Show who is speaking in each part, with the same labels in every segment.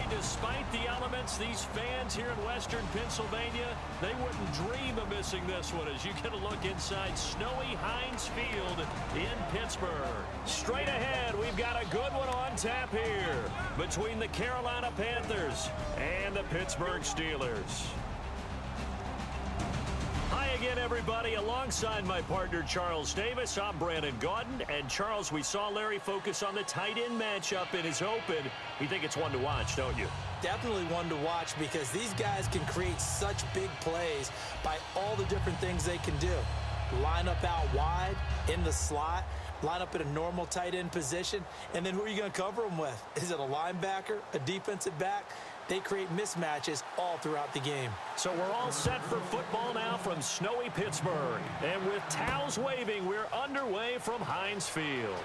Speaker 1: despite the elements, these fans here in Western Pennsylvania, they wouldn't dream of missing this one as you get a look inside snowy Heinz Field in Pittsburgh. Straight ahead, we've got a good one on tap here between the Carolina Panthers and the Pittsburgh Steelers. Hi again, everybody. Alongside my partner, Charles Davis, I'm Brandon Gaudin. And, Charles, we saw Larry focus on the tight end matchup in his open. You think it's one to watch, don't you?
Speaker 2: Definitely one to watch because these guys can create such big plays by all the different things they can do. Line up out wide, in the slot, line up in a normal tight end position, and then who are you going to cover them with? Is it a linebacker, a defensive back? They create mismatches all throughout the game.
Speaker 1: So we're all set for football now from snowy Pittsburgh. And with towels waving, we're underway from Heinz Field.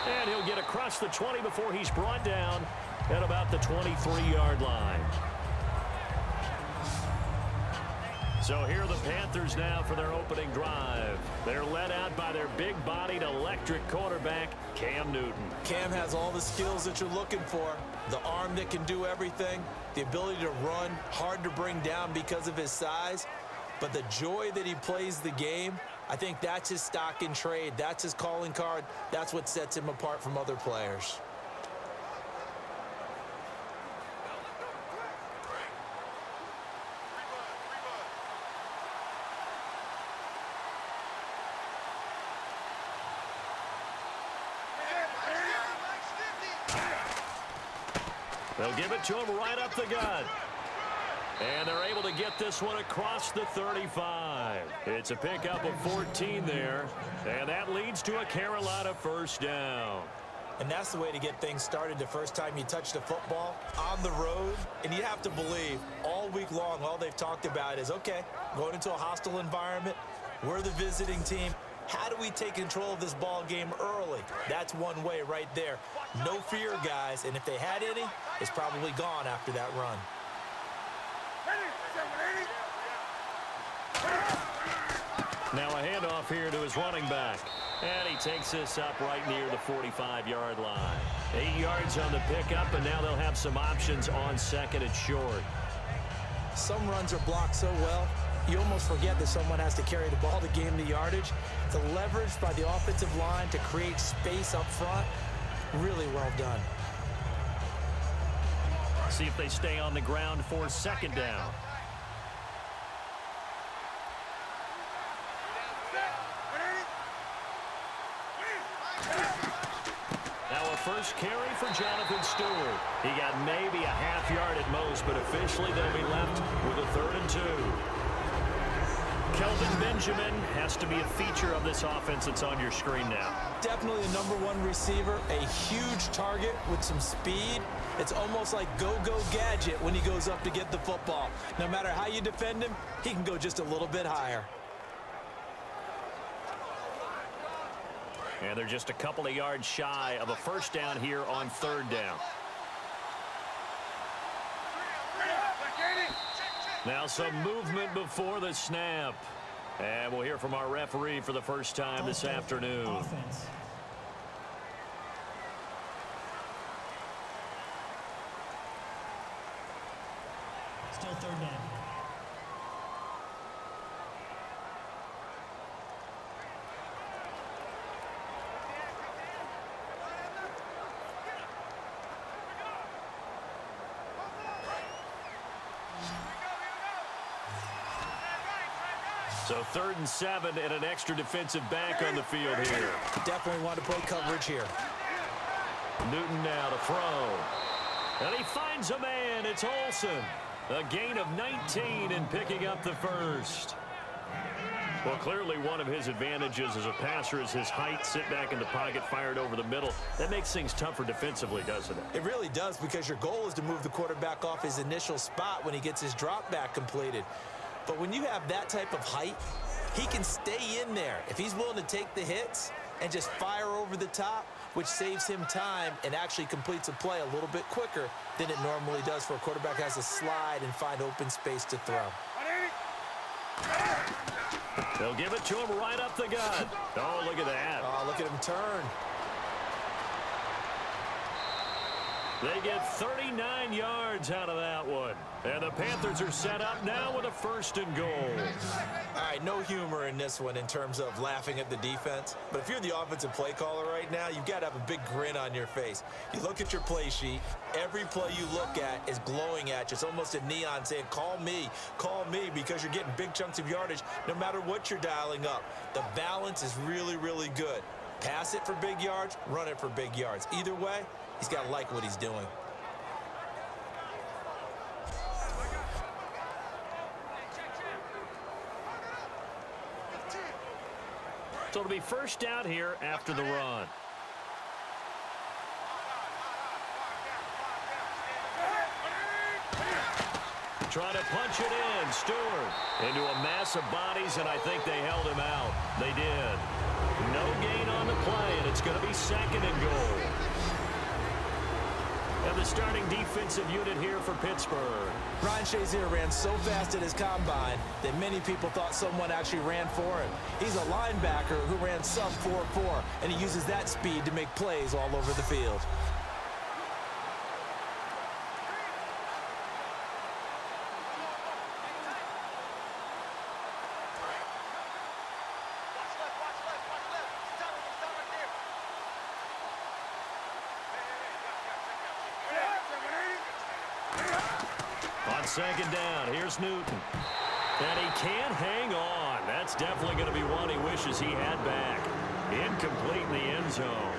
Speaker 1: And he'll get across the 20 before he's brought down at about the 23-yard line. So here are the Panthers now for their opening drive. They're led out by their big-bodied electric quarterback, Cam Newton.
Speaker 2: Cam has all the skills that you're looking for. The arm that can do everything, the ability to run, hard to bring down because of his size. But the joy that he plays the game, I think that's his stock in trade. That's his calling card. That's what sets him apart from other players.
Speaker 1: They'll give it to him right up the gut. And they're able to get this one across the 35. It's a pickup of 14 there. And that leads to a Carolina first down.
Speaker 2: And that's the way to get things started the first time you touch the football on the road. And you have to believe all week long, all they've talked about is, okay, going into a hostile environment. We're the visiting team. How do we take control of this ball game early? That's one way right there. No fear, guys. And if they had any, it's probably gone after that run.
Speaker 1: Now a handoff here to his running back. And he takes this up right near the 45-yard line. 8 yards on the pickup, and now they'll have some options on second and short.
Speaker 2: Some runs are blocked so well, you almost forget that someone has to carry the ball to gain the yardage. The leverage by the offensive line to create space up front, really well done.
Speaker 1: See if they stay on the ground for second down. Now a first carry for Jonathan Stewart. He got maybe a half yard at most, but officially they'll be left with a 3rd and 2. Kelvin Benjamin has to be a feature of this offense that's on your screen now.
Speaker 2: Definitely a #1 receiver, a huge target with some speed. It's almost like go-go gadget when he goes up to get the football. No matter how you defend him, he can go just a little bit higher.
Speaker 1: And they're just a couple of yards shy of a first down here on 3rd down. Now some movement before the snap. And we'll hear from our referee for the first time this afternoon.
Speaker 3: Offense. Still 3rd down.
Speaker 1: So 3rd and 7 and an extra defensive back on the field here.
Speaker 2: Definitely want to play coverage here.
Speaker 1: Newton now to throw. And he finds a man. It's Olsen. A gain of 19 and picking up the first. Well, clearly one of his advantages as a passer is his height. Sit back in the pocket, fired over the middle. That makes things tougher defensively, doesn't it?
Speaker 2: It really does, because your goal is to move the quarterback off his initial spot when he gets his drop back completed. But when you have that type of height, he can stay in there. If he's willing to take the hits and just fire over the top, which saves him time and actually completes a play a little bit quicker than it normally does for a quarterback who has to slide and find open space to throw.
Speaker 1: They'll give it to him right up the gut. Oh, look at that.
Speaker 2: Oh, look at him turn.
Speaker 1: They get 39 yards out of that one. And the Panthers are set up now with a 1st and goal.
Speaker 2: All right, no humor in this one in terms of laughing at the defense. But if you're the offensive play caller right now, you've got to have a big grin on your face. You look at your play sheet. Every play you look at is glowing at you. It's almost a neon saying, call me, because you're getting big chunks of yardage no matter what you're dialing up. The balance is really, really good. Pass it for big yards, run it for big yards. Either way, he's got to like what he's doing.
Speaker 1: So it'll be first down here after the run. Trying to punch it in. Stewart into a mass of bodies, and I think they held him out. They did. No gain on the play, and it's going to be 2nd and goal. And the starting defensive unit here for Pittsburgh.
Speaker 2: Ryan Shazier ran so fast at his combine that many people thought someone actually ran for him. He's a linebacker who ran sub 4.4, and he uses that speed to make plays all over the field.
Speaker 1: On 2nd down, here's Newton. And he can't hang on. That's definitely going to be one he wishes he had back. Incomplete in the end zone.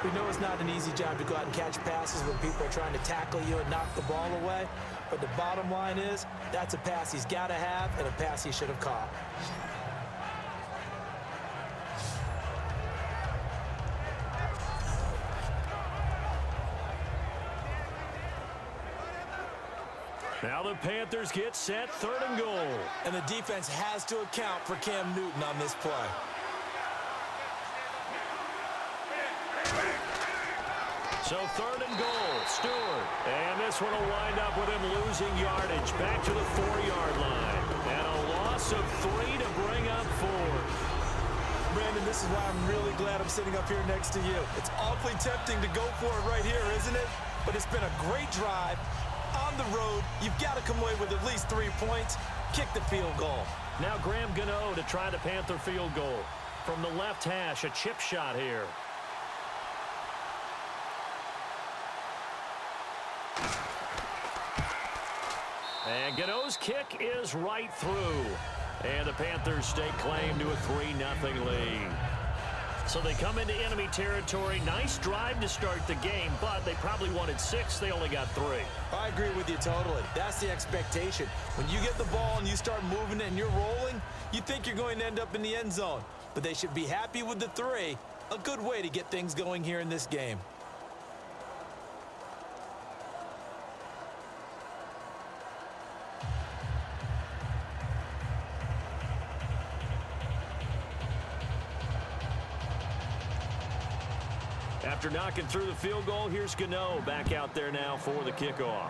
Speaker 2: We know it's not an easy job to go out and catch passes when people are trying to tackle you and knock the ball away. But the bottom line is, that's a pass he's got to have and a pass he should have caught.
Speaker 1: Now the Panthers get set, 3rd and goal.
Speaker 2: And the defense has to account for Cam Newton on this play.
Speaker 1: So 3rd and goal, Stewart. And this one will wind up with him losing yardage back to the 4-yard line. And a loss of 3 to bring up 4.
Speaker 2: Brandon, this is why I'm really glad I'm sitting up here next to you. It's awfully tempting to go for it right here, isn't it? But it's been a great drive. On the road, you've got to come away with at least 3 points. Kick the field goal.
Speaker 1: Now Graham Gano to try the Panther field goal. From the left hash, a chip shot here. And Gano's kick is right through. And the Panthers stake claim to a 3-0 lead. So they come into enemy territory. Nice drive to start the game, but they probably wanted 6. They only got 3.
Speaker 2: I agree with you totally. That's the expectation. When you get the ball and you start moving it and you're rolling, you think you're going to end up in the end zone. But they should be happy with the 3. A good way to get things going here in this game.
Speaker 1: After knocking through the field goal, here's Gano back out there now for the kickoff.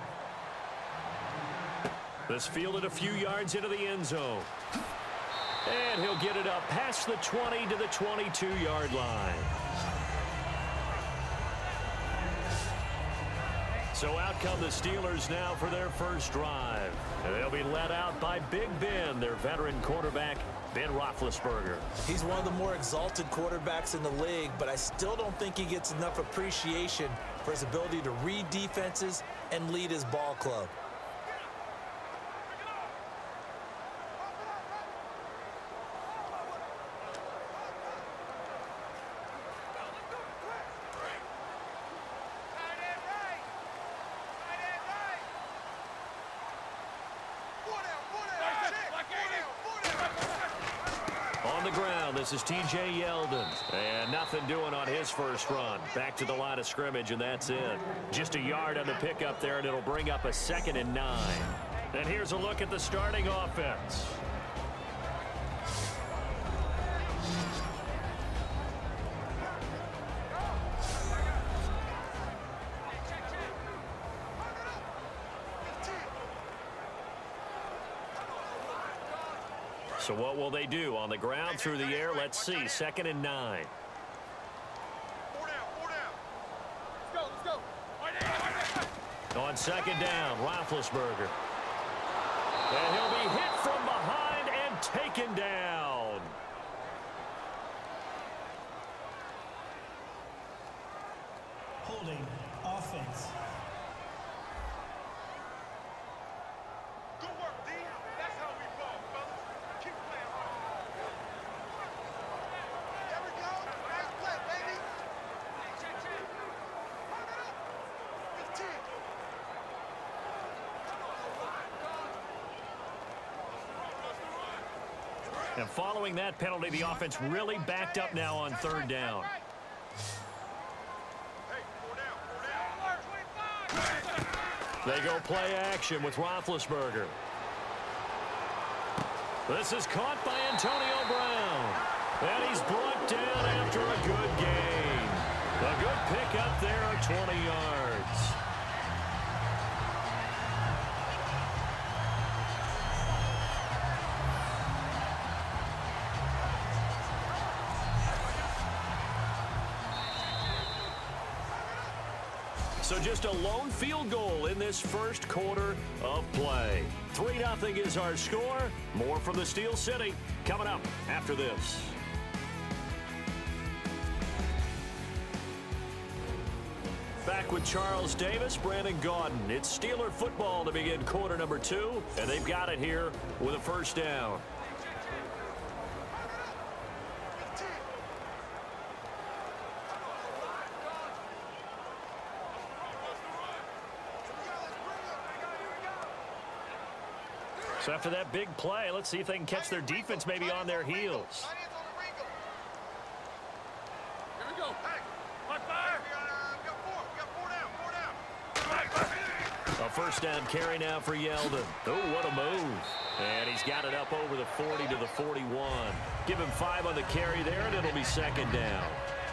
Speaker 1: This fielded a few yards into the end zone. And he'll get it up past the 20 to the 22-yard line. So out come the Steelers now for their first drive. And they'll be led out by Big Ben, their veteran quarterback, Ben Roethlisberger.
Speaker 2: He's one of the more exalted quarterbacks in the league, but I still don't think he gets enough appreciation for his ability to read defenses and lead his ball club.
Speaker 1: On the ground, this is T.J. Yeldon. And nothing doing on his first run. Back to the line of scrimmage, and that's it. Just a yard on the pickup there, and it'll bring up a 2nd and 9. And here's a look at the starting offense. So what will they do? On the ground, through the air, let's see. 2nd and 9.
Speaker 4: Let's go.
Speaker 1: On second down, Roethlisberger. And he'll be hit from behind and taken down.
Speaker 3: Holding. Offense.
Speaker 4: Good work, D. That's how we ball, fellas. Keep playing hard. There we go. Nice play, baby. Check. Run it up. It's 10.
Speaker 1: And following that penalty, the offense really backed up now on third down.
Speaker 4: Hey, 4 down.
Speaker 1: They go play action with Roethlisberger. This is caught by Antonio Brown. And he's brought down after a good gain. A good pickup there of 20 yards. So just a lone field goal in this first quarter of play. 3-0 is our score. More from the Steel City coming up after this. Back with Charles Davis, Brandon Gaudin. It's Steeler football to begin quarter number 2, and they've got it here with a first down. So after that big play, let's see if they can catch their defense maybe on their heels.
Speaker 4: Here we go. Hey, high five. We got 4 down.
Speaker 1: A first down carry now for Yeldon. Oh, what a move. And he's got it up over the 40 to the 41. Give him 5 on the carry there, and it'll be second down.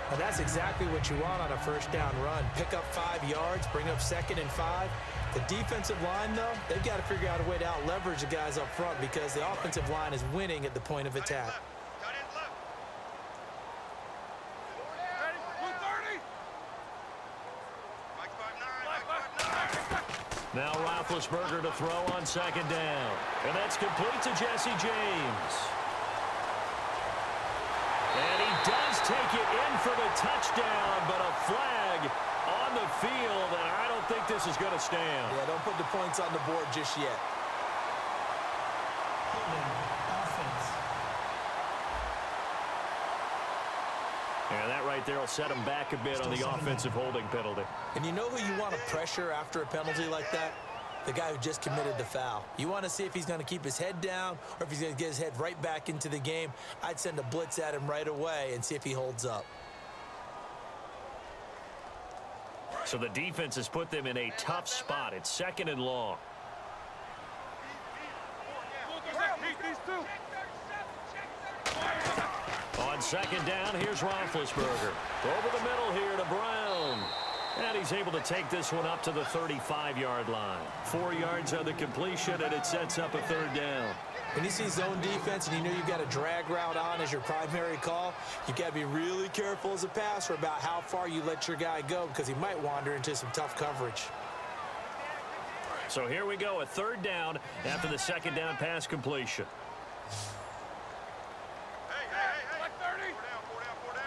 Speaker 2: Well, that's exactly what you want on a first down run. Pick up 5 yards, bring up 2nd and 5. The defensive line, though, they've got to figure out a way to out-leverage the guys up front because the offensive line is winning at the point of attack.
Speaker 4: Ready? 230. Mike 5'9".
Speaker 1: Now Roethlisberger to throw on second down. And that's complete to Jesse James. And he does take it in for the touchdown, but a flag on the field, and I don't think this is going to stand.
Speaker 2: Yeah, don't put the points on the board just yet.
Speaker 3: Holding. Offense.
Speaker 1: And that right there will set him back a bit on the offensive holding penalty.
Speaker 2: And you know who you want to pressure after a penalty like that? The guy who just committed the foul. You want to see if he's going to keep his head down or if he's going to get his head right back into the game. I'd send a blitz at him right away and see if he holds up.
Speaker 1: So the defense has put them in a tough spot. It's 2nd and long. On second down, here's Roethlisberger. Over the middle here to Brown. And he's able to take this one up to the 35-yard line. 4 yards on the completion, and it sets up a third down.
Speaker 2: When you see zone defense and you know you've got a drag route on as your primary call, you've got to be really careful as a passer about how far you let your guy go because he might wander into some tough coverage.
Speaker 1: So here we go, a third down after the second down pass completion.
Speaker 4: Hey. 4 down.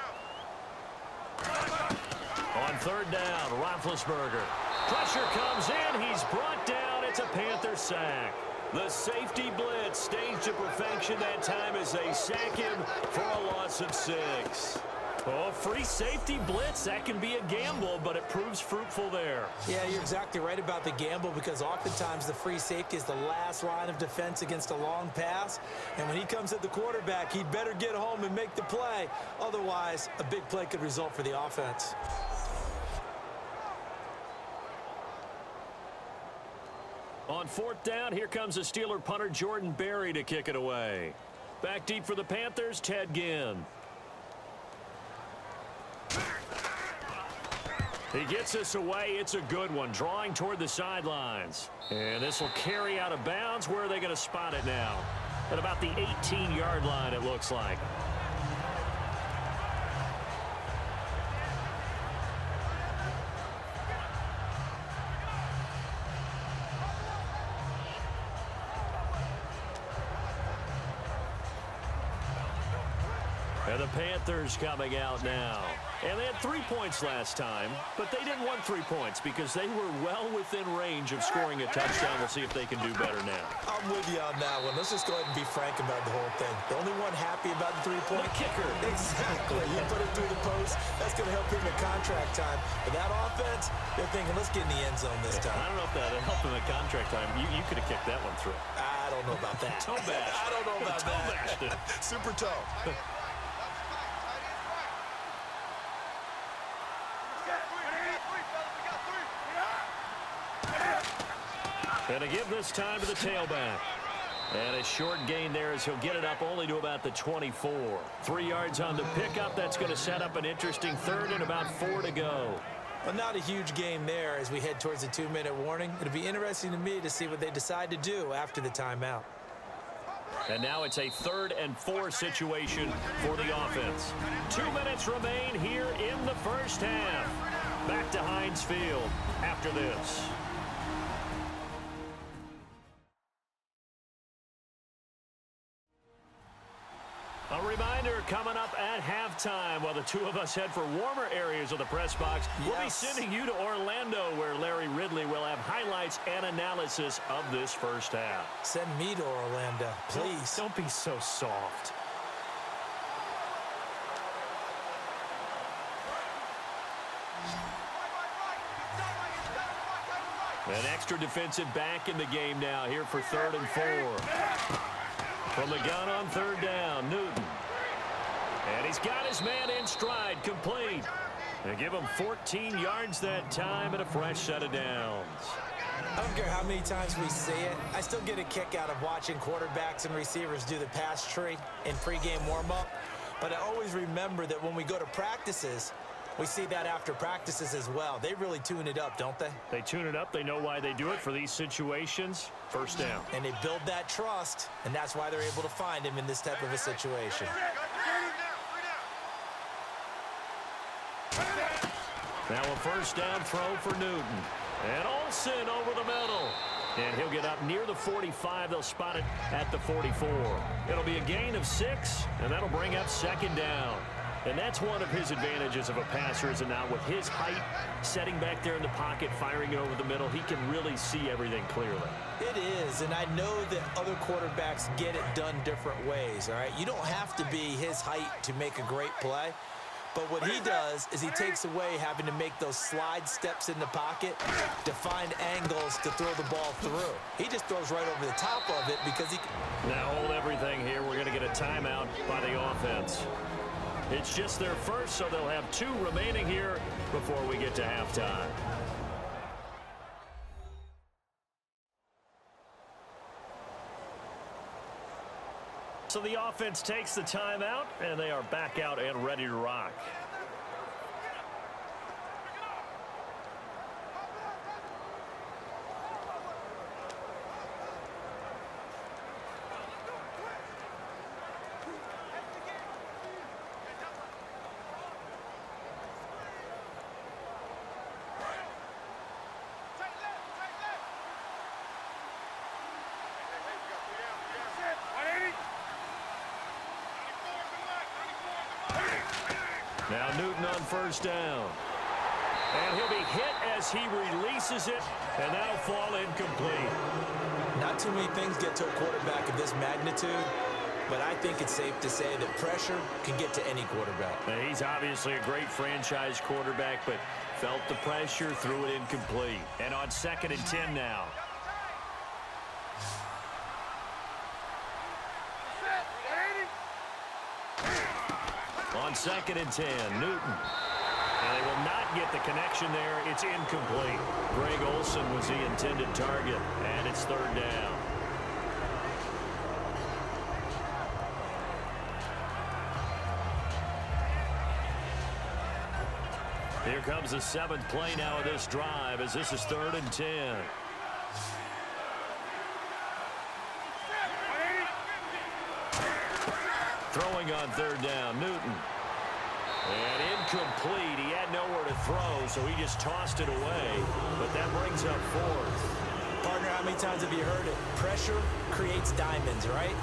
Speaker 1: On third down, Roethlisberger. Pressure comes in. He's brought down. It's a Panther sack. The safety blitz staged to perfection that time as they sack him for a loss of 6. Oh, free safety blitz, that can be a gamble, but it proves fruitful there.
Speaker 2: Yeah, you're exactly right about the gamble because oftentimes the free safety is the last line of defense against a long pass. And when he comes at the quarterback, he'd better get home and make the play. Otherwise, a big play could result for the offense.
Speaker 1: On fourth down, here comes the Steeler punter Jordan Berry to kick it away. Back deep for the Panthers, Ted Ginn. He gets this away. It's a good one, drawing toward the sidelines. And this will carry out of bounds. Where are they going to spot it now? At about the 18-yard line, it looks like. And the Panthers coming out now. And they had 3 points last time, but they didn't want 3 points because they were well within range of scoring a touchdown. We'll see if they can do better now.
Speaker 2: I'm with you on that one. Let's just go ahead and be frank about the whole thing. The only one happy about the three-point
Speaker 1: kicker.
Speaker 2: Exactly. You put it through the post. That's going to help him in contract time. But that offense, they're thinking, let's get in the end zone this time.
Speaker 1: I don't know if that helped him in contract time. You could have kicked that one through.
Speaker 2: I don't know about that.
Speaker 1: Toe bash.
Speaker 2: I don't know about
Speaker 1: Toe bashed it.
Speaker 2: Super toe.
Speaker 1: And to give this time to the tailback. And a short gain there as he'll get it up only to about the 24. 3 yards on the pickup. That's going to set up an interesting third and about 4 to go.
Speaker 2: Well, not a huge game there as we head towards the 2-minute warning. It'll be interesting to me to see what they decide to do after the timeout.
Speaker 1: And now it's a 3rd and 4 situation for the offense. 2 minutes remain here in the first half. Back to Heinz Field after this. A reminder coming up at halftime while the two of us head for warmer areas of the press box. We'll be sending you to Orlando where Larry Ridley will have highlights and analysis of this first half.
Speaker 2: Send me to Orlando, please.
Speaker 1: Don't be so soft. An extra defensive back in the game now here for 3rd and 4. From the gun on 3rd down, Newton. And he's got his man in stride, complete. They give him 14 yards that time and a fresh set of downs.
Speaker 2: I don't care how many times we see it. I still get a kick out of watching quarterbacks and receivers do the pass tree in pregame warm-up. But I always remember that when we go to practices, we see that after practices as well. They really tune it up, don't they?
Speaker 1: They tune it up. They know why they do it for these situations. First down.
Speaker 2: And they build that trust, and that's why they're able to find him in this type of a situation.
Speaker 1: Now a first down throw for Newton. And Olsen over the middle. And he'll get up near the 45. They'll spot it at the 44. It'll be a gain of 6, and that'll bring up 2nd down. And that's one of his advantages of a passer, is now with his height, setting back there in the pocket, firing it over the middle, he can really see everything clearly.
Speaker 2: It is, and I know that other quarterbacks get it done different ways, all right? You don't have to be his height to make a great play. But what he does is he takes away having to make those slide steps in the pocket to find angles to throw the ball through. He just throws right over the top of it because he can.
Speaker 1: Now hold everything here. We're going to get a timeout by the offense. It's just their first, so they'll have 2 remaining here before we get to halftime. So the offense takes the timeout, and they are back out and ready to rock. Now Newton on first down. And he'll be hit as he releases it, and that'll fall incomplete.
Speaker 2: Not too many things get to a quarterback of this magnitude, but I think it's safe to say that pressure can get to any quarterback.
Speaker 1: Now, he's obviously a great franchise quarterback, but felt the pressure, threw it incomplete. And on 2nd and 10 now. On 2nd and 10, Newton. And they will not get the connection there. It's incomplete. Greg Olsen was the intended target, and it's 3rd down. Here comes the 7th play now of this drive as this is 3rd and 10. Throwing on 3rd down, Newton. And incomplete. He had nowhere to throw, so he just tossed it away. But that brings up 4th.
Speaker 2: Partner, how many times have you heard it? Pressure creates diamonds, right?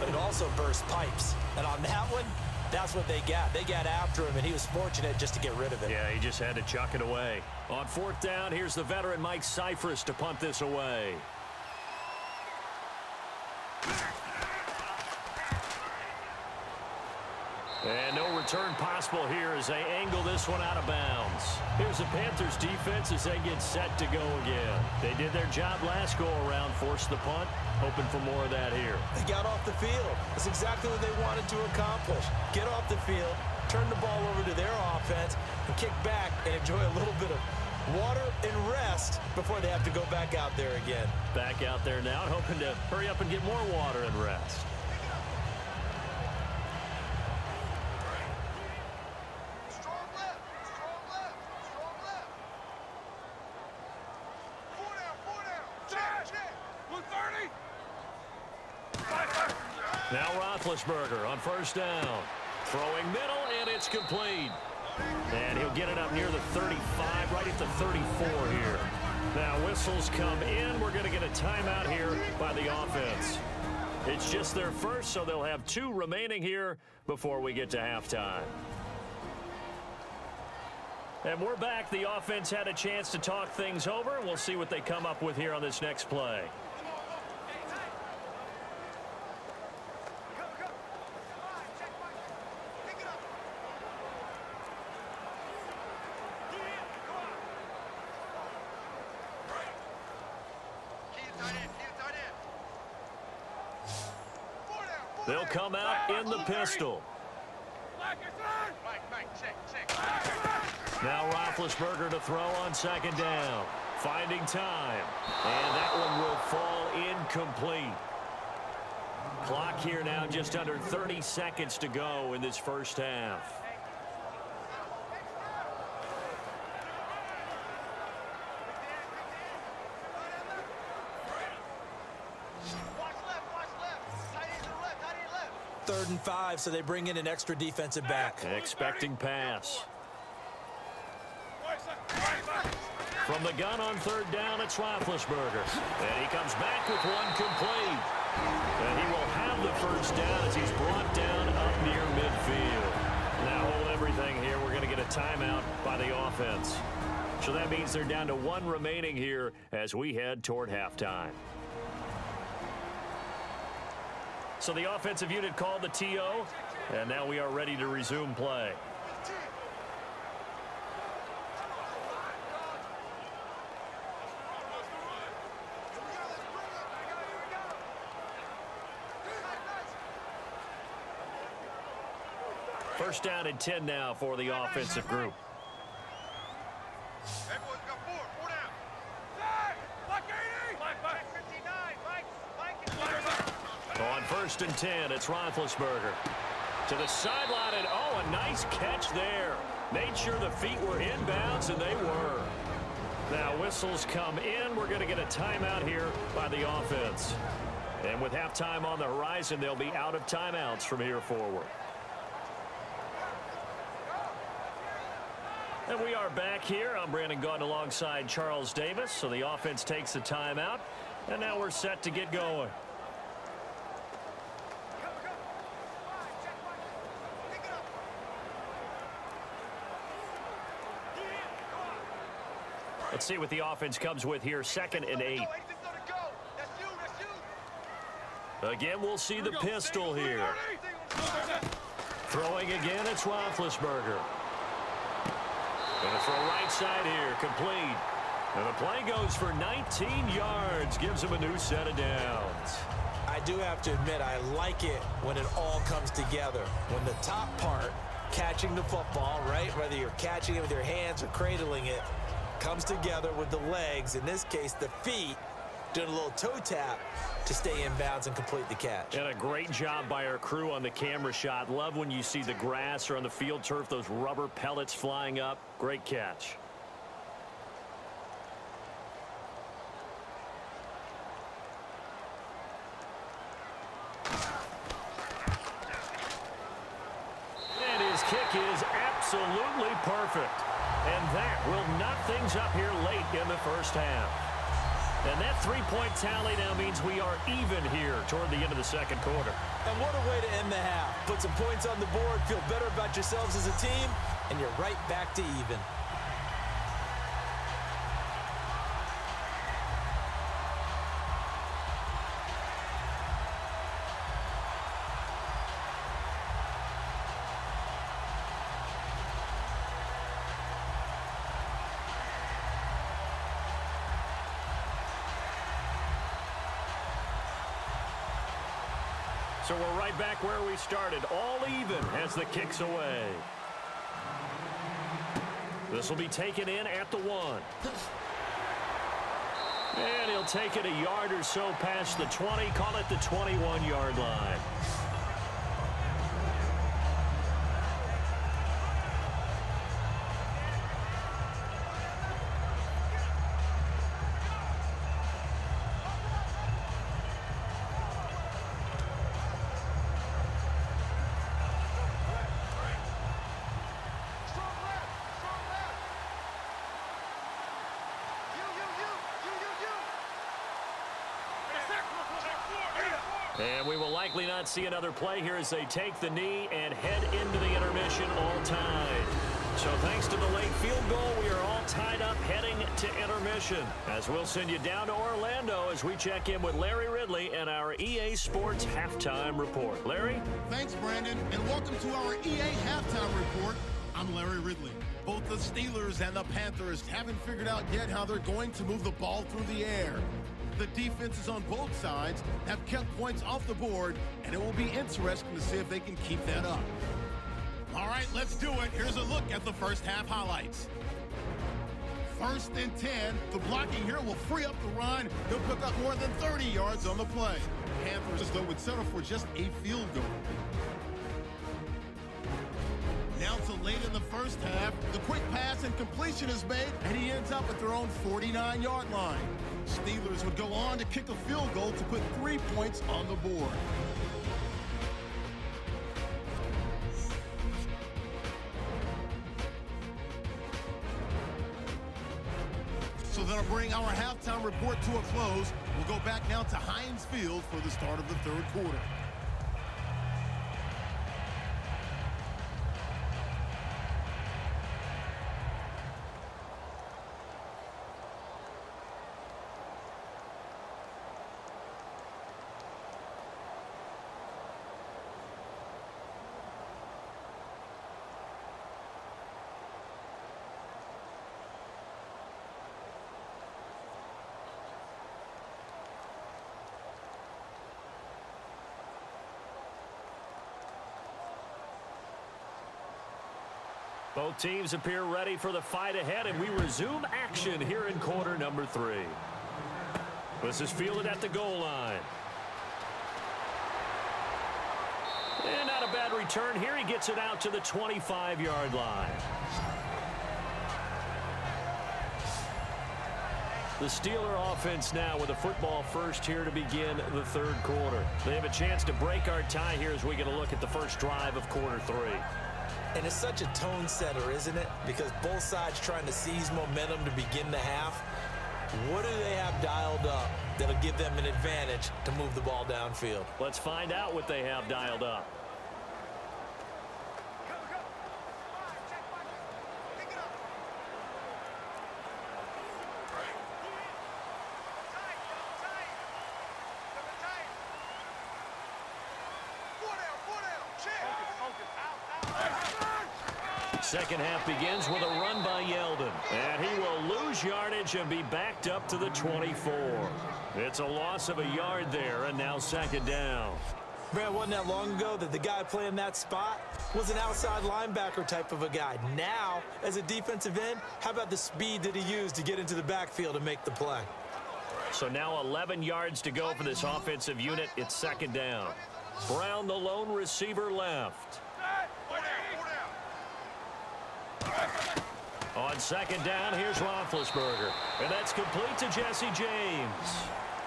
Speaker 2: But it also bursts pipes. And on that one, That's what they got. They got after him, and he was fortunate just to get rid of it.
Speaker 1: Yeah, he just had to chuck it away. On fourth down, here's the veteran Mike Cyphers to punt this away. And no return possible here as they angle this one out of bounds. Here's the Panthers defense as they get set to go again. They did their job last go-around, forced the punt, hoping for more of that here.
Speaker 2: They got off the field. That's exactly what they wanted to accomplish. Get off the field, turn the ball over to their offense, and kick back and enjoy a little bit of water and rest before they have to go back out there again.
Speaker 1: Back out there now, hoping to hurry up and get more water and rest. Now Roethlisberger on first down. Throwing middle, and it's complete. And he'll get it up near the 35, right at the 34 here. Now whistles come in. We're going to get a timeout here by the offense. It's just their first, so they'll have 2 remaining here before we get to halftime. And we're back. The offense had a chance to talk things over. We'll see what they come up with here on this next play. They'll come out in the pistol. Now Roethlisberger to throw on second down. Finding time. And that one will fall incomplete. Clock here now just under 30 seconds to go in this first half.
Speaker 2: Third and 5, so they bring in an extra defensive back.
Speaker 1: Expecting pass. From the gun on third down, it's Roethlisberger. And he comes back with one complete. And he will have the first down as he's brought down up near midfield. Now hold everything here. We're going to get a timeout by the offense. So that means they're down to 1 remaining here as we head toward halftime. So the offensive unit called the TO, and now we are ready to resume play. First down and 10 now for the offensive group. On first and 10, it's Roethlisberger. To the sideline, and oh, a nice catch there. Made sure the feet were inbounds, and they were. Now whistles come in. We're going to get a timeout here by the offense. And with halftime on the horizon, they'll be out of timeouts from here forward. And we are back here. I'm Brandon Gaudin alongside Charles Davis. So the offense takes a timeout, and now we're set to get going. Let's see what the offense comes with here. 2nd and 8. Again, we'll see the pistol here. Throwing again, it's Roethlisberger. Going to throw right side here, complete. And the play goes for 19 yards, gives him a new set of downs.
Speaker 2: I do have to admit, I like it when it all comes together. When the top part, catching the football, right, whether you're catching it with your hands or cradling it, comes together with the legs, in this case the feet, doing a little toe tap to stay in bounds and complete the catch.
Speaker 1: And a great job by our crew on the camera shot. Love when you see the grass or on the field turf, those rubber pellets flying up. Great catch. And his kick is absolutely perfect. And that will knock things up here late in the first half. And that three-point tally now means we are even here toward the end of the second quarter.
Speaker 2: And what a way to end the half. Put some points on the board, feel better about yourselves as a team, and you're right back to even.
Speaker 1: So we're right back where we started. All even as the kick's away. This will be taken in at the 1. And he'll take it a yard or so past the 20. Call it the 21-yard line. And we will likely not see another play here as they take the knee and head into the intermission all tied. So thanks to the late field goal, we are all tied up heading to intermission. As we'll send you down to Orlando as we check in with Larry Ridley and our EA Sports Halftime Report. Larry?
Speaker 5: Thanks, Brandon, and welcome to our EA Halftime Report. I'm Larry Ridley. Both the Steelers and the Panthers haven't figured out yet how they're going to move the ball through the air. The defenses on both sides have kept points off the board, and it will be interesting to see if they can keep that up. All right, let's do it. Here's a look at the first half highlights. 1st and 10. The blocking here will free up the run. He'll pick up more than 30 yards on the play. Panthers, though, would settle for just a field goal. Now to late in the first half, the quick pass and completion is made, and he ends up at their own 49-yard line. Steelers would go on to kick a field goal to put 3 points on the board. So that'll bring our halftime report to a close. We'll go back now to Heinz Field for the start of the third quarter.
Speaker 1: Both teams appear ready for the fight ahead, and we resume action here in quarter number 3. This is fielded at the goal line. And not a bad return here. He gets it out to the 25-yard line. The Steeler offense now with a football first here to begin the third quarter. They have a chance to break our tie here as we get a look at the first drive of quarter 3.
Speaker 2: And it's such a tone setter, isn't it? Because both sides trying to seize momentum to begin the half. What do they have dialed up that'll give them an advantage to move the ball downfield?
Speaker 1: Let's find out what they have dialed up. Second half begins with a run by Yeldon. And he will lose yardage and be backed up to the 24. It's a loss of a yard there, and now second down.
Speaker 2: Brad, wasn't that long ago that the guy playing that spot was an outside linebacker type of a guy. Now, as a defensive end, how about the speed that he used to get into the backfield and make the play?
Speaker 1: So now 11 yards to go for this offensive unit. It's second down. Brown, the lone receiver, left. On second down, here's Roethlisberger. And that's complete to Jesse James.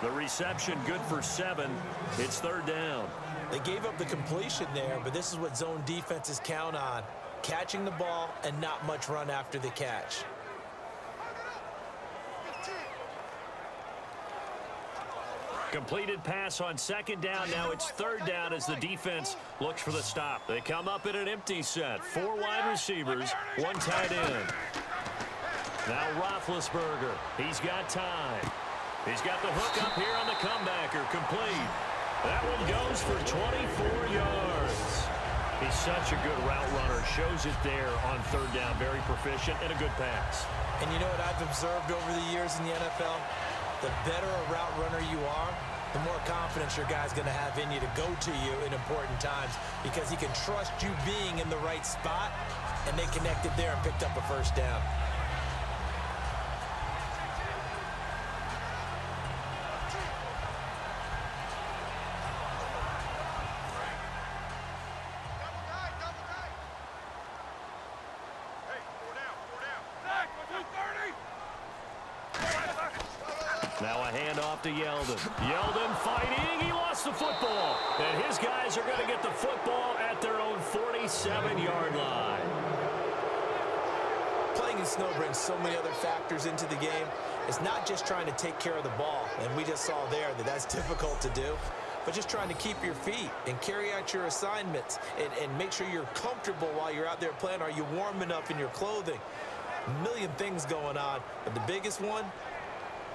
Speaker 1: The reception good for 7. It's third down.
Speaker 2: They gave up the completion there, but this is what zone defenses count on. Catching the ball and not much run after the catch.
Speaker 1: Completed pass on second down. Now it's third down as the defense looks for the stop. They come up in an empty set. 4 wide receivers, 1 tight end. Now Roethlisberger. He's got time. He's got the hook up here on the comebacker. Complete. That one goes for 24 yards. He's such a good route runner. Shows it there on third down. Very proficient and a good pass.
Speaker 2: And you know what I've observed over the years in the NFL? The better a route runner you are, the more confidence your guy's going to have in you to go to you in important times because he can trust you being in the right spot, and they connected there and picked up a first down.
Speaker 1: Now a handoff to Yeldon. Yeldon fighting. He lost the football. And his guys are going to get the football at their own 47-yard line.
Speaker 2: Playing in snow brings so many other factors into the game. It's not just trying to take care of the ball, and we just saw there that that's difficult to do, but just trying to keep your feet and carry out your assignments and make sure you're comfortable while you're out there playing. Are you warm enough in your clothing? A million things going on, but the biggest one,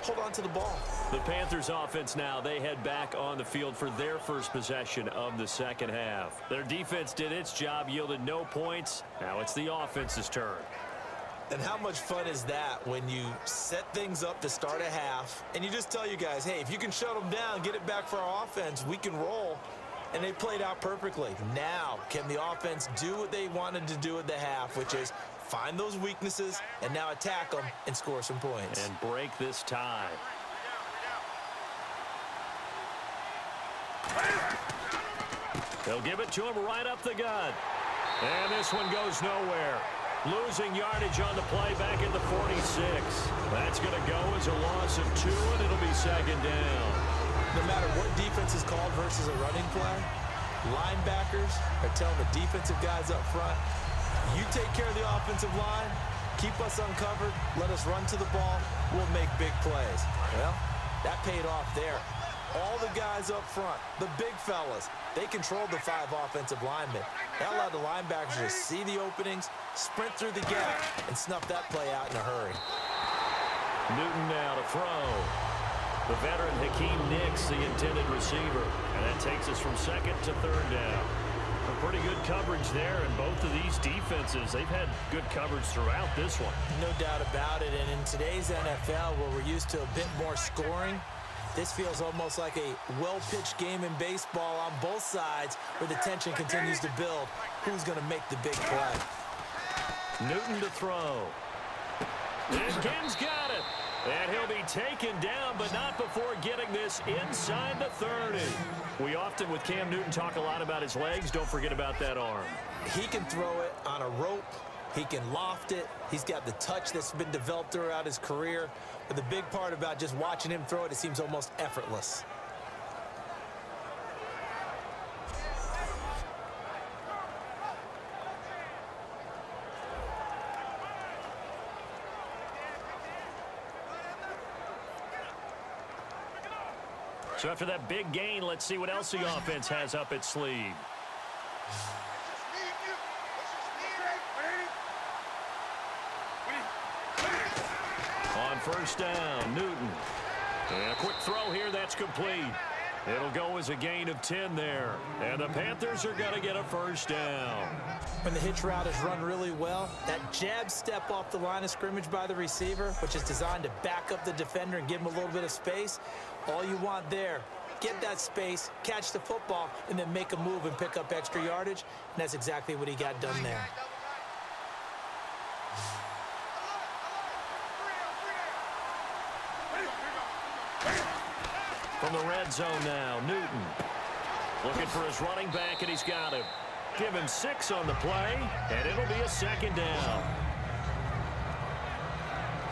Speaker 2: hold on to the ball.
Speaker 1: The Panthers offense now, they head back on the field for their first possession of the second half. Their defense did its job, yielded no points. Now it's the offense's turn.
Speaker 2: And how much fun is that when you set things up to start a half and you just tell you guys, hey, if you can shut them down, get it back for our offense, we can roll. And they played out perfectly. Now, can the offense do what they wanted to do at the half, which is find those weaknesses and now attack them and score some points.
Speaker 1: And break this tie. They'll give it to him right up the gut. And this one goes nowhere. Losing yardage on the play back at the 46. That's going to go as a loss of 2, and it'll be second down.
Speaker 2: No matter what defense is called versus a running play, linebackers are telling the defensive guys up front, you take care of the offensive line, keep us uncovered, let us run to the ball, we'll make big plays. Well, that paid off there. All the guys up front, the big fellas, they controlled the 5 offensive linemen. That allowed the linebackers to see the openings, sprint through the gap, and snuff that play out in a hurry.
Speaker 1: Newton now to throw. The veteran Hakeem Nicks, the intended receiver. And that takes us from second to third down. A pretty good coverage there, and both of these defenses, they've had good coverage throughout this one.
Speaker 2: No doubt about it, and in today's NFL, where we're used to a bit more scoring, this feels almost like a well-pitched game in baseball on both sides where the tension continues to build. Who's going to make the big play?
Speaker 1: Newton to throw. And Kim's got it. And he'll be taken down, but not before getting this inside the 30. We often, with Cam Newton, talk a lot about his legs. Don't forget about that arm.
Speaker 2: He can throw it on a rope. He can loft it. He's got the touch that's been developed throughout his career. But the big part about just watching him throw it, it seems almost effortless.
Speaker 1: So after that big gain, let's see what else the offense has up its sleeve. On first down, Newton. And a quick throw here, that's complete. It'll go as a gain of 10 there. And the Panthers are going to get a first down.
Speaker 2: When the hitch route is run really well, that jab step off the line of scrimmage by the receiver, which is designed to back up the defender and give him a little bit of space, all you want there, get that space, catch the football, and then make a move and pick up extra yardage. And that's exactly what he got done there.
Speaker 1: From the red zone now, Newton. Looking for his running back, and he's got him. Give him 6 on the play, and it'll be a second down.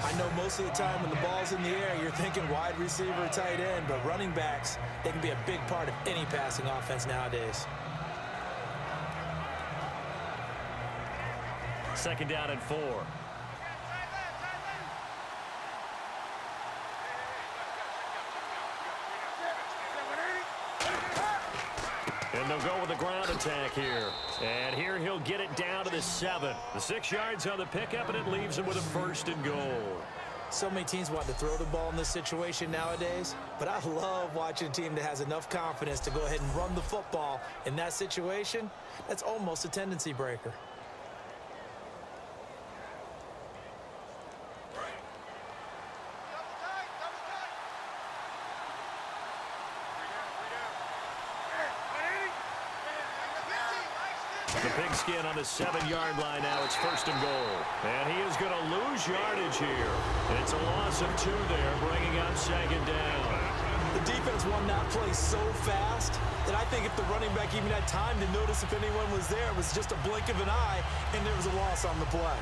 Speaker 2: I know most of the time when the ball's in the air, you're thinking wide receiver, tight end, but running backs, they can be a big part of any passing offense nowadays.
Speaker 1: Second down and 4. And they'll go with the ground attack here. And here he'll get it down to the 7. The 6 yards on the pickup, and it leaves him with a 1st and goal.
Speaker 2: So many teams want to throw the ball in this situation nowadays, but I love watching a team that has enough confidence to go ahead and run the football. In that situation, that's almost a tendency breaker.
Speaker 1: The pigskin on the 7-yard line now. It's 1st and goal. And he is going to lose yardage here. It's a loss of 2 there, bringing up 2nd down.
Speaker 2: The defense won that play so fast that I think if the running back even had time to notice if anyone was there, it was just a blink of an eye, and there was a loss on the play.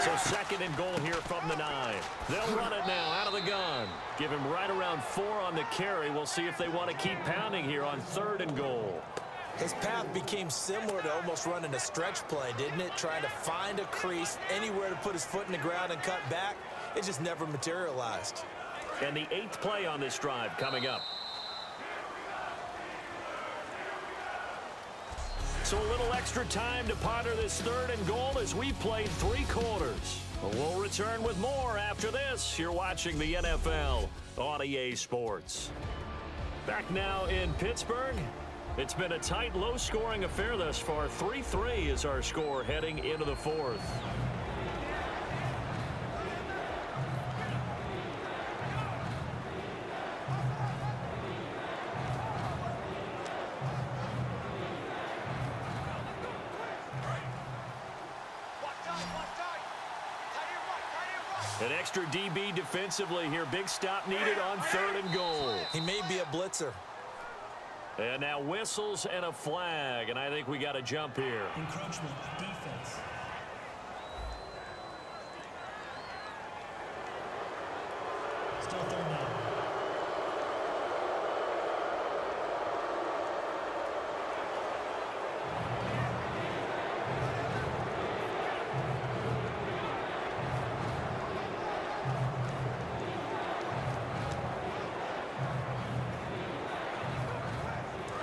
Speaker 1: So 2nd and goal here from the 9. They'll run it now out of the gun. Give him right around 4 on the carry. We'll see if they want to keep pounding here on 3rd and goal.
Speaker 2: His path became similar to almost running a stretch play, didn't it? Trying to find a crease, anywhere to put his foot in the ground and cut back. It just never materialized.
Speaker 1: And the 8th play on this drive coming up. So a little extra time to ponder this 3rd and goal as we played 3 quarters. We'll return with more after this. You're watching the NFL on EA Sports. Back now in Pittsburgh. It's been a tight, low-scoring affair thus far. 3-3 is our score heading into the 4th. An extra DB defensively here. Big stop needed on 3rd and goal.
Speaker 2: He may be a blitzer.
Speaker 1: And now whistles and a flag, and I think we got a jump here.
Speaker 3: Encroachment, defense. Still 3rd down.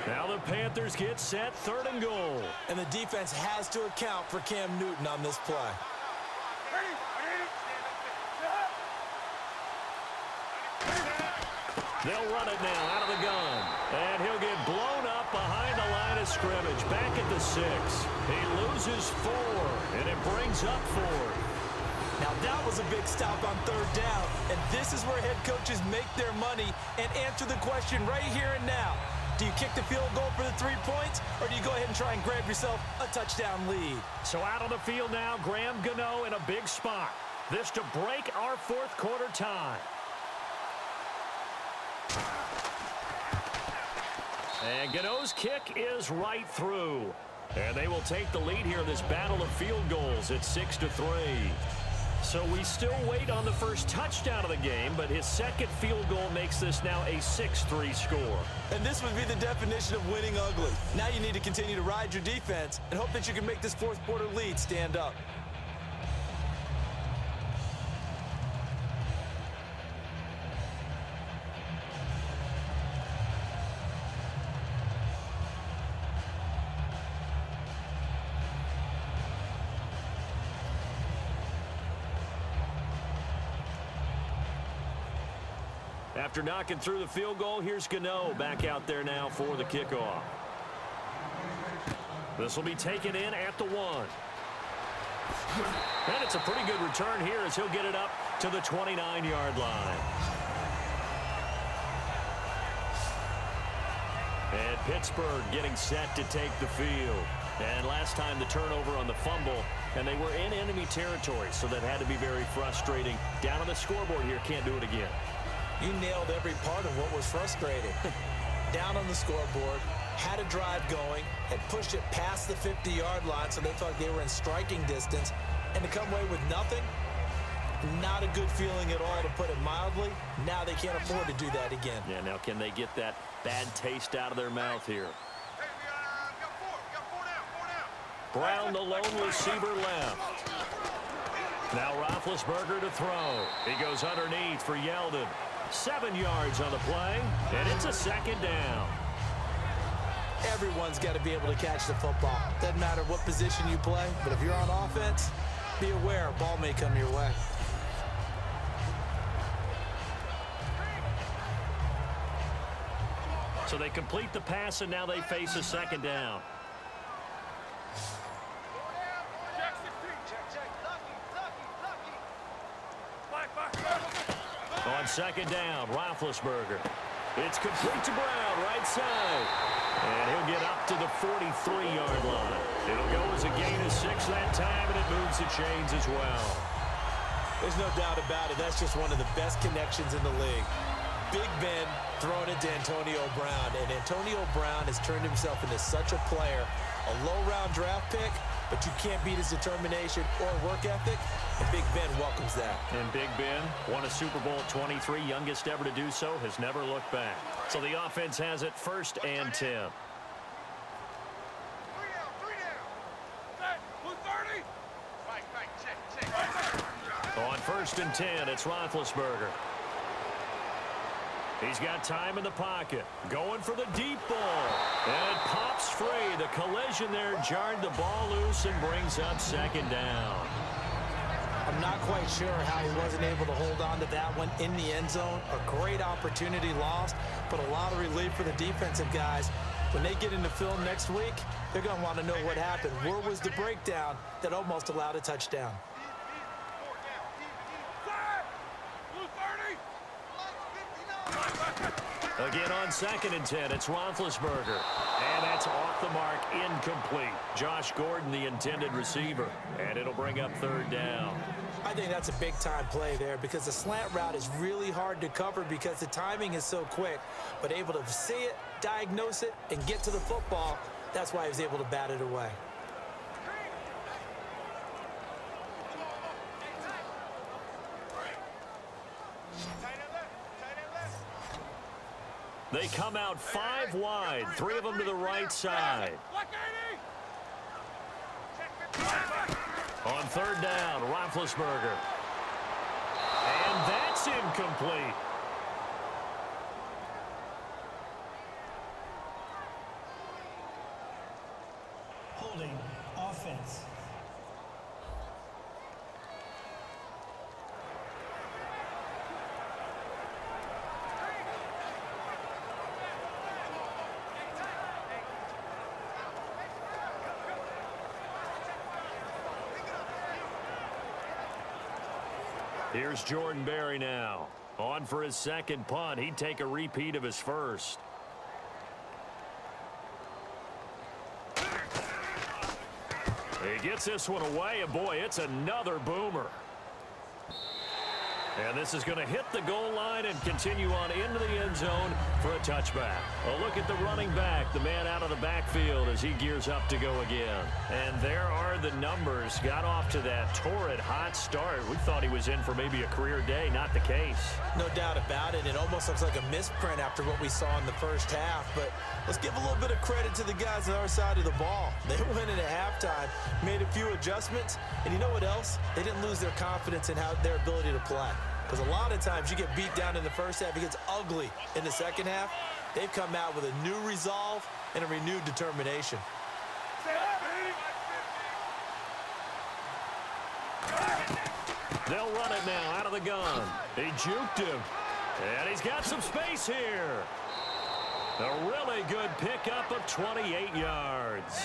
Speaker 1: Now the Panthers get set, 3rd and goal.
Speaker 2: And the defense has to account for Cam Newton on this play.
Speaker 1: They'll run it now out of the gun. And he'll get blown up behind the line of scrimmage. Back at the 6. He loses 4, and it brings up 4th.
Speaker 2: Now that was a big stop on 3rd down, and this is where head coaches make their money and answer the question right here and now. Do you kick the field goal for the 3 points, or do you go ahead and try and grab yourself a touchdown lead?
Speaker 1: So out on the field now, Graham Gano in a big spot. This to break our 4th quarter tie. And Gano's kick is right through. And they will take the lead here in this battle of field goals at 6-3. So we still wait on the first touchdown of the game, but his 2nd field goal makes this now a 6-3 score.
Speaker 2: And this would be the definition of winning ugly. Now you need to continue to ride your defense and hope that you can make this 4th quarter lead stand up.
Speaker 1: After knocking through the field goal, here's Gano back out there now for the kickoff. This will be taken in at the 1. And it's a pretty good return here as he'll get it up to the 29-yard line. And Pittsburgh getting set to take the field. And last time the turnover on the fumble, and they were in enemy territory, so that had to be very frustrating. Down on the scoreboard here, can't do it again.
Speaker 2: You nailed every part of what was frustrating. Down on the scoreboard, had a drive going, had pushed it past the 50-yard line, so they thought they were in striking distance, and to come away with nothing, not a good feeling at all, to put it mildly. Now they can't afford to do that again.
Speaker 1: Yeah, now can they get that bad taste out of their mouth here? Brown, the lone receiver, left. Now Roethlisberger to throw. He goes underneath for Yeldon. 7 yards on the play, and it's a second down.
Speaker 2: Everyone's got to be able to catch the football. Doesn't matter what position you play, but if you're on offense, be aware a ball may come your way.
Speaker 1: So they complete the pass, and now they face a second down. On second down, Roethlisberger. It's complete to Brown, right side. And he'll get up to the 43-yard line. It'll go as a gain of 6 that time, and it moves the chains as well.
Speaker 2: There's no doubt about it. That's just one of the best connections in the league. Big Ben throwing it to Antonio Brown, and Antonio Brown has turned himself into such a player. A low-round draft pick, but you can't beat his determination or work ethic, and Big Ben welcomes that. And Big Ben won a Super Bowl at 23, youngest ever to do so, has never looked back. So the offense has it 1st and 10.
Speaker 4: 3 down. Set. Blue 30. Right, check.
Speaker 1: On 1st and 10, it's Roethlisberger. He's got time in the pocket. Going for the deep ball. And it pops free. The collision there jarred the ball loose and brings up second down. I'm not quite sure how he wasn't able to hold on to that one in the end zone. A great opportunity lost, but a lot of relief for the defensive guys. When they get into film next week, they're going to want to know what happened. Where was the breakdown that almost allowed a touchdown? Again on 2nd and 10, it's Roethlisberger. And that's off the mark, incomplete. Josh Gordon, the intended receiver. And it'll bring up 3rd down.
Speaker 2: I think that's a big-time play there because the slant route is really hard to cover because the timing is so quick. But able to see it, diagnose it, and get to the football, that's why he was able to bat it away.
Speaker 1: They come out 5 wide, 3 of them to the right side. On 3rd down, Roethlisberger. And that's incomplete.
Speaker 3: Holding offense.
Speaker 1: Here's Jordan Berry now. On for his 2nd punt. He'd take a repeat of his 1st. He gets this one away, and boy, it's another boomer. And this is going to hit the goal line and continue on into the end zone for a touchback. A look at the running back, the man out of the backfield as he gears up to go again. And there are the numbers. Got off to that torrid hot start. We thought he was in for maybe a career day. Not the case.
Speaker 2: No doubt about it. It almost looks like a misprint after what we saw in the first half. But let's give a little bit of credit to the guys on our side of the ball. They went in at halftime, made a few adjustments, and you know what else? They didn't lose their confidence in their ability to play. Because a lot of times you get beat down in the first half, it gets ugly in the second half. They've come out with a new resolve and a renewed determination.
Speaker 1: They'll run it now out of the gun. He juked him. And he's got some space here. A really good pickup of 28 yards.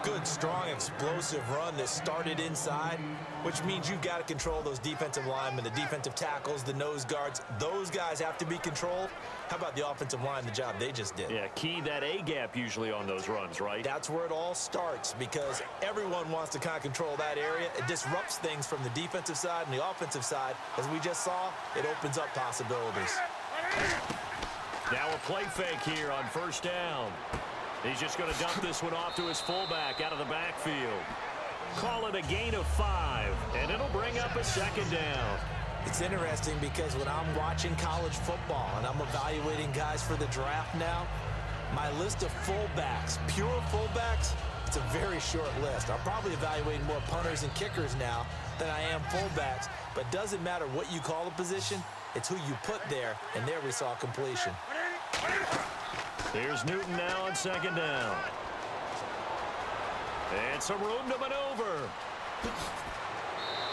Speaker 2: Good, strong, explosive run that started inside, which means you've got to control those defensive linemen, the defensive tackles, the nose guards. Those guys have to be controlled. How about the offensive line, the job they just did?
Speaker 1: Yeah, key that A-gap usually on those runs, right?
Speaker 2: That's where it all starts because everyone wants to kind of control that area. It disrupts things from the defensive side and the offensive side. As we just saw, it opens up possibilities.
Speaker 1: Now a play fake here on 1st down. He's just going to dump this one off to his fullback out of the backfield. Call it a gain of 5, and it'll bring up a 2nd down.
Speaker 2: It's interesting because when I'm watching college football and I'm evaluating guys for the draft now, my list of fullbacks, pure fullbacks, it's a very short list. I'm probably evaluating more punters and kickers now than I am fullbacks, but doesn't matter what you call the position, it's who you put there, and there we saw completion.
Speaker 1: Here's Newton now on second down. And some room to maneuver.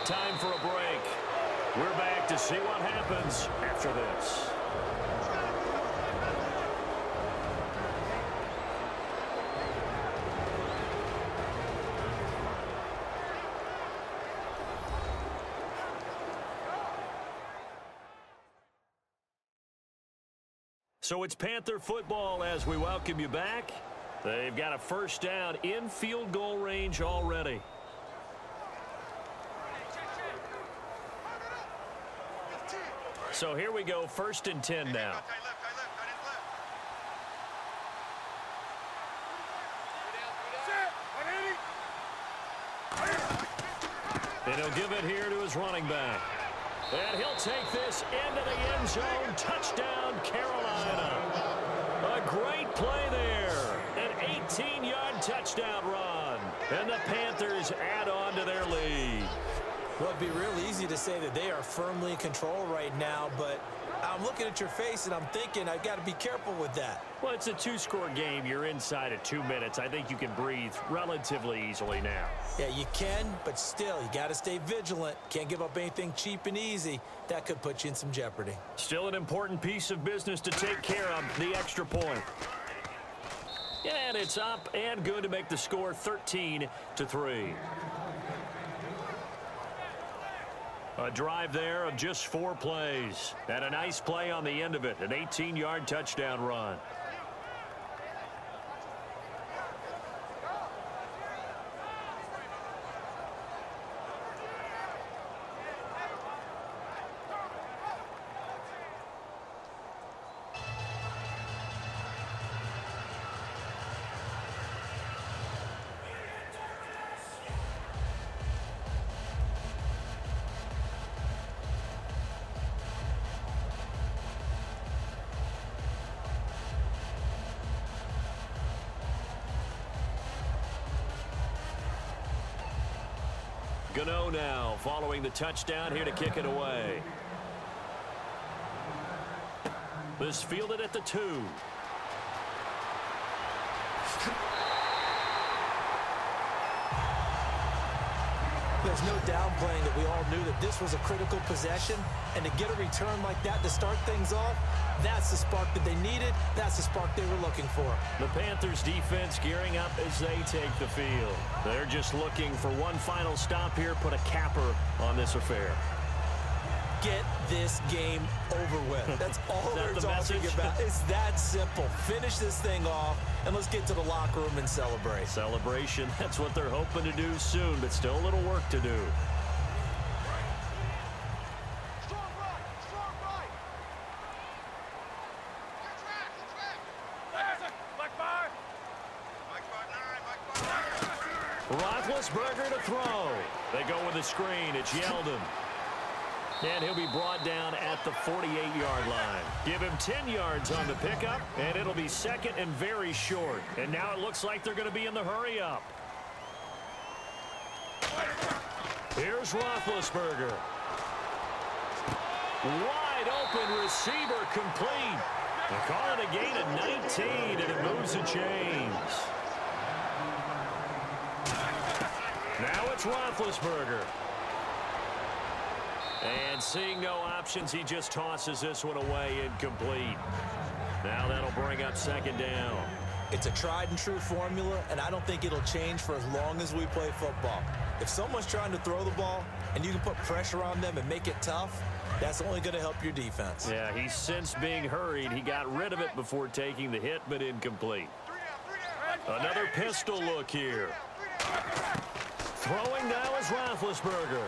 Speaker 1: Time for a break. We're back to see what happens after this. So it's Panther football as we welcome you back. They've got a first down in field goal range already. So here we go, 1st and 10 now. And he'll give it here to his running back. And he'll take this into the end zone. Touchdown, Carolina. A great play there. An 18-yard touchdown run. And the Panthers add on to their lead.
Speaker 2: Well, it'd be real easy to say that they are firmly in control right now, but I'm looking at your face and I'm thinking I've got to be careful with that.
Speaker 1: Well, it's a 2-score game. You're inside of 2 minutes. I think you can breathe relatively easily now.
Speaker 2: Yeah, you can, but still, you got to stay vigilant. Can't give up anything cheap and easy. That could put you in some jeopardy.
Speaker 1: Still an important piece of business to take care of, the extra point. And it's up and good to make the score 13-3. A drive there of just 4 plays. And a nice play on the end of it. An 18-yard touchdown run. Gano now following the touchdown here to kick it away. This fielded at the 2.
Speaker 2: There's no downplaying that we all knew that this was a critical possession, and to get a return like that to start things off, that's the spark that they needed. That's the spark they were looking for.
Speaker 1: The Panthers defense gearing up as they take the field. They're just looking for one final stop here, put a capper on this affair.
Speaker 2: Get this game over with. That's all we're talking about. It's that simple. Finish this thing off, and let's get to the locker room and celebrate.
Speaker 1: Celebration, that's what they're hoping to do soon, but still a little work to do. Roethlisberger to throw. They go with a screen. It's Yeldon. And he'll be brought down at the 48-yard line. Give him 10 yards on the pickup, and it'll be second and very short. And now it looks like they're going to be in the hurry-up. Here's Roethlisberger. Wide open receiver complete. They call it a gain of 19, and it moves the chains. Now it's Roethlisberger. And seeing no options, he just tosses this one away incomplete. Now that'll bring up second down.
Speaker 2: It's a tried and true formula, and I don't think it'll change for as long as we play football. If someone's trying to throw the ball and you can put pressure on them and make it tough, that's only going to help your defense.
Speaker 1: Yeah, he's since being hurried. He got rid of it before taking the hit, but incomplete. Another pistol look here. Throwing now is Roethlisberger.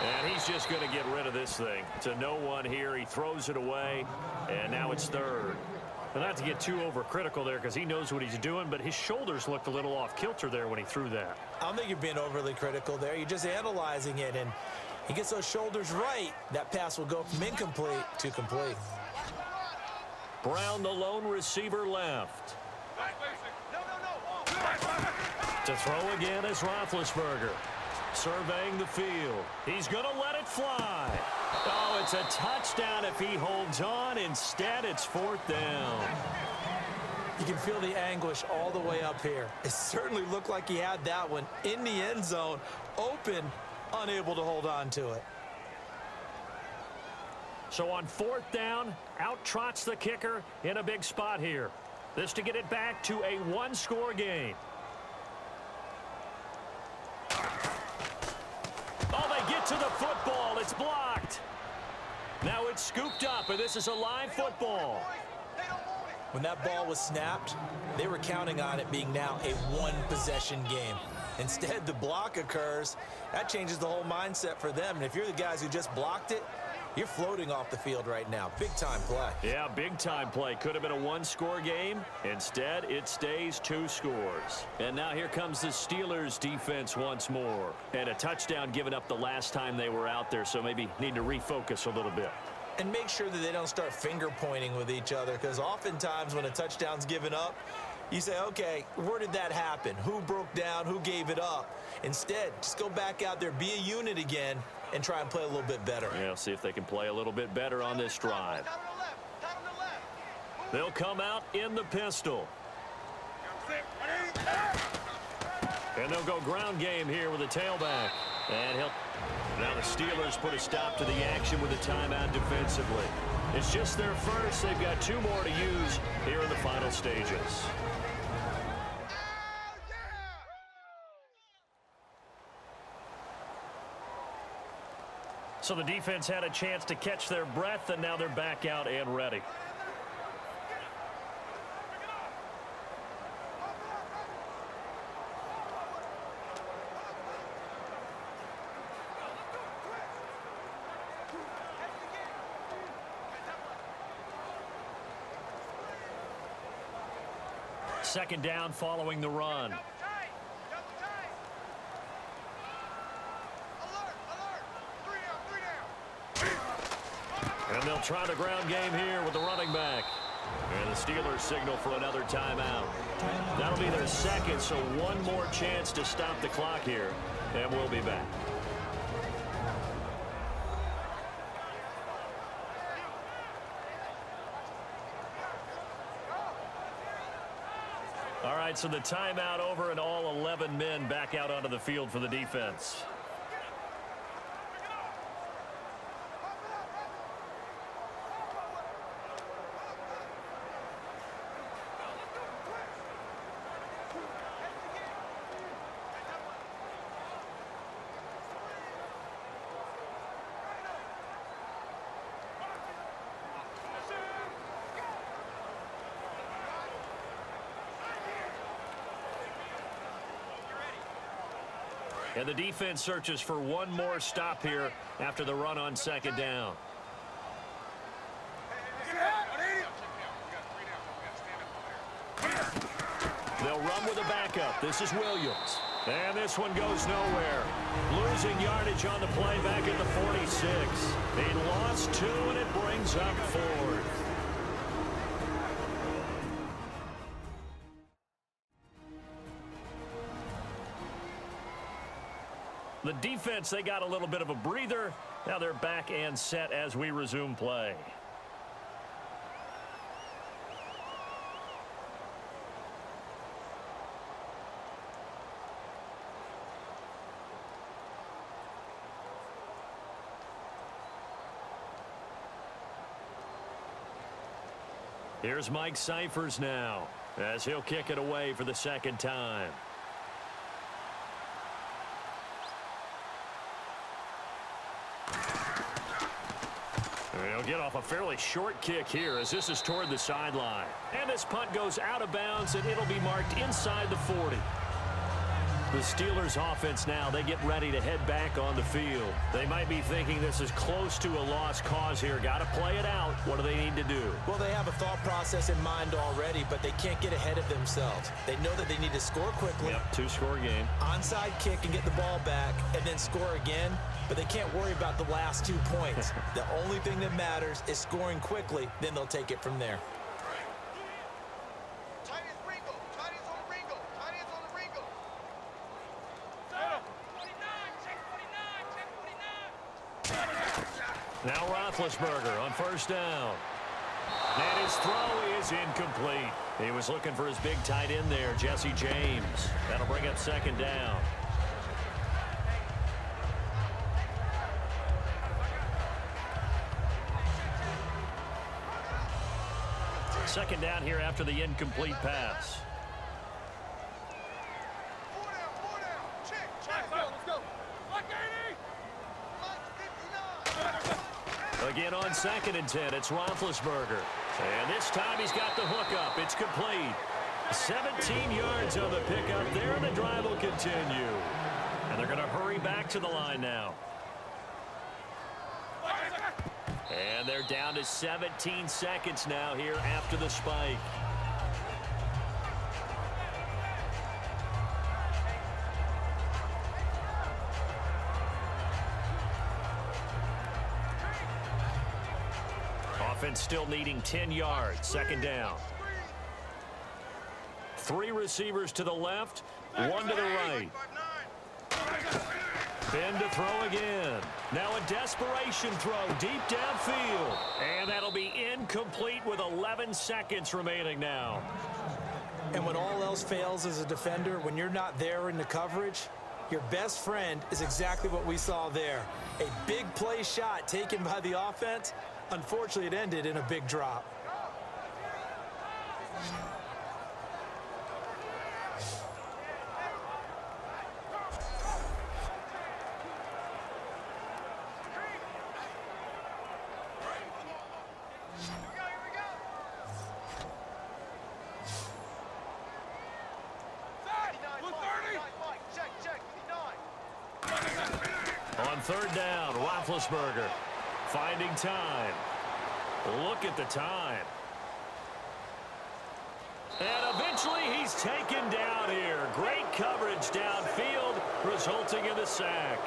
Speaker 1: And he's just going to get rid of this thing. It's a no-1 here. He throws it away, and now it's third. But not to get too overcritical there because he knows what he's doing, but his shoulders looked a little off-kilter there when he threw that.
Speaker 2: I don't think you're being overly critical there. You're just analyzing it, and he gets those shoulders right. That pass will go from incomplete to complete.
Speaker 1: Brown, the lone receiver, left.
Speaker 4: No.
Speaker 1: To throw again is Roethlisberger. Surveying the field. He's going to let it fly. Oh, it's a touchdown if he holds on. Instead, it's 4th down.
Speaker 2: You can feel the anguish all the way up here. It certainly looked like he had that one in the end zone, open, unable to hold on to it.
Speaker 1: So on 4th down, out trots the kicker in a big spot here. This to get it back to a one-score game. Oh, they get to the football. It's blocked. Now it's scooped up, and this is a live football.
Speaker 2: When that ball was snapped, they were counting on it being now a one-possession game. Instead, the block occurs. That changes the whole mindset for them. And if you're the guys who just blocked it, you're floating off the field right now. Big-time play.
Speaker 1: Yeah, big-time play. Could have been a one-score game. Instead, it stays 2 scores. And now here comes the Steelers' defense once more. And a touchdown given up the last time they were out there, so maybe need to refocus a little bit.
Speaker 2: And make sure that they don't start finger-pointing with each other, because oftentimes when a touchdown's given up, you say, okay, where did that happen? Who broke down? Who gave it up? Instead, just go back out there, be a unit again, and try and play a little bit better.
Speaker 1: Yeah, see if they can play a little bit better on this drive. They'll come out in the pistol. And they'll go ground game here with a tailback. And now the Steelers put a stop to the action with a timeout defensively. It's just their first. They've got 2 more to use here in the final stages. So the defense had a chance to catch their breath, and now they're back out and ready. Second down following the run. And they'll try the ground game here with the running back. And the Steelers signal for another timeout. That'll be their second, so one more chance to stop the clock here. And we'll be back. All right, so the timeout over and all 11 men back out onto the field for the defense. And the defense searches for one more stop here after the run on second down. They'll run with a backup. This is Williams. And this one goes nowhere. Losing yardage on the play back at the 46. They lost 2, and it brings up 4th. The defense, they got a little bit of a breather. Now they're back and set as we resume play. Here's Mike Cyphers now as he'll kick it away for the second time. He'll get off a fairly short kick here as this is toward the sideline. And this punt goes out of bounds, and it'll be marked inside the 40. The Steelers offense now, they get ready to head back on the field. They might be thinking this is close to a lost cause here. Got to play it out. What do they need to do?
Speaker 2: Well, they have a thought process in mind already, but they can't get ahead of themselves. They know that they need to score quickly.
Speaker 1: Yep, 2-score game.
Speaker 2: Onside kick and get the ball back and then score again, but they can't worry about the last 2 points. The only thing that matters is scoring quickly, then they'll take it from there.
Speaker 1: Roethlisberger on first down. And his throw is incomplete. He was looking for his big tight end there, Jesse James. That'll bring up second down. Second down here after the incomplete pass.
Speaker 4: Four down. Check. Let's go. Lock 80.
Speaker 1: Again on 2nd and 10, it's Roethlisberger. And this time he's got the hook up. It's complete. 17 yards on the pickup there, and the drive will continue. And they're going to hurry back to the line now. And they're down to 17 seconds now here after the spike. Offense still needing 10 yards. Second down. 3 receivers to the left, 1 to the right. Ben to throw again. Now a desperation throw deep downfield. And that'll be incomplete with 11 seconds remaining now.
Speaker 2: And when all else fails as a defender, when you're not there in the coverage, your best friend is exactly what we saw there. A big play shot taken by the offense. Unfortunately, it ended in a big drop.
Speaker 1: On third down, Roethlisberger finding time. Look at the time. And eventually he's taken down here. Great coverage downfield, resulting in the sack.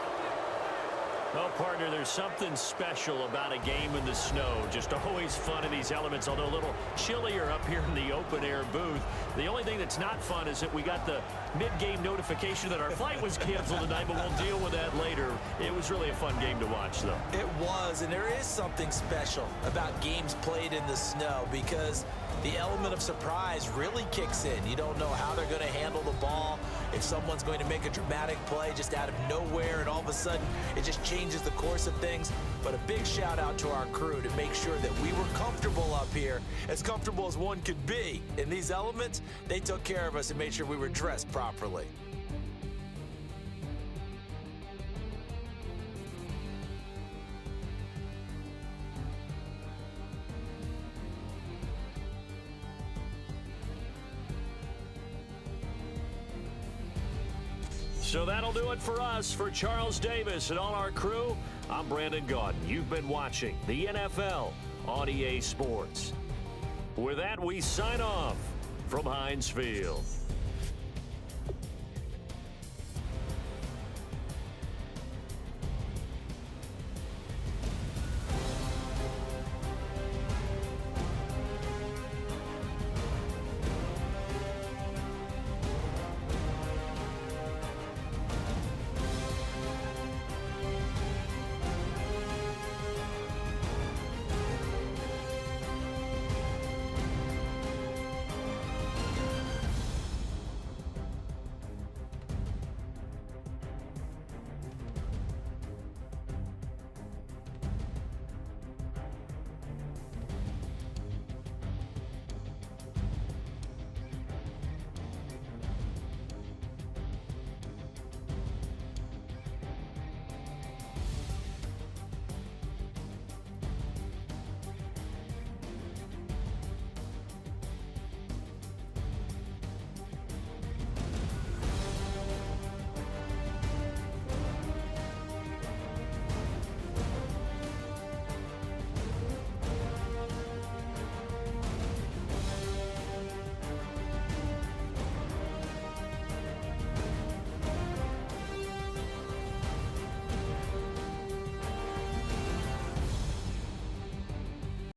Speaker 1: Well, partner, there's something special about a game in the snow. Just always fun in these elements, although a little chillier up here in the open-air booth. The only thing that's not fun is that we got the mid-game notification that our flight was canceled tonight, but we'll deal with that later. It was really a fun game to watch, though.
Speaker 2: It was, and there is something special about games played in the snow because the element of surprise really kicks in. You don't know how they're going to handle the ball, if someone's going to make a dramatic play just out of nowhere, and all of a sudden it just changes the course of things. But a big shout out to our crew to make sure that we were comfortable up here, as comfortable as one could be. In these elements, they took care of us and made sure we were dressed properly.
Speaker 1: So that'll do it for us. For Charles Davis and all our crew, I'm Brandon Gaudin. You've been watching the NFL on EA Sports. With that, we sign off from Heinz Field.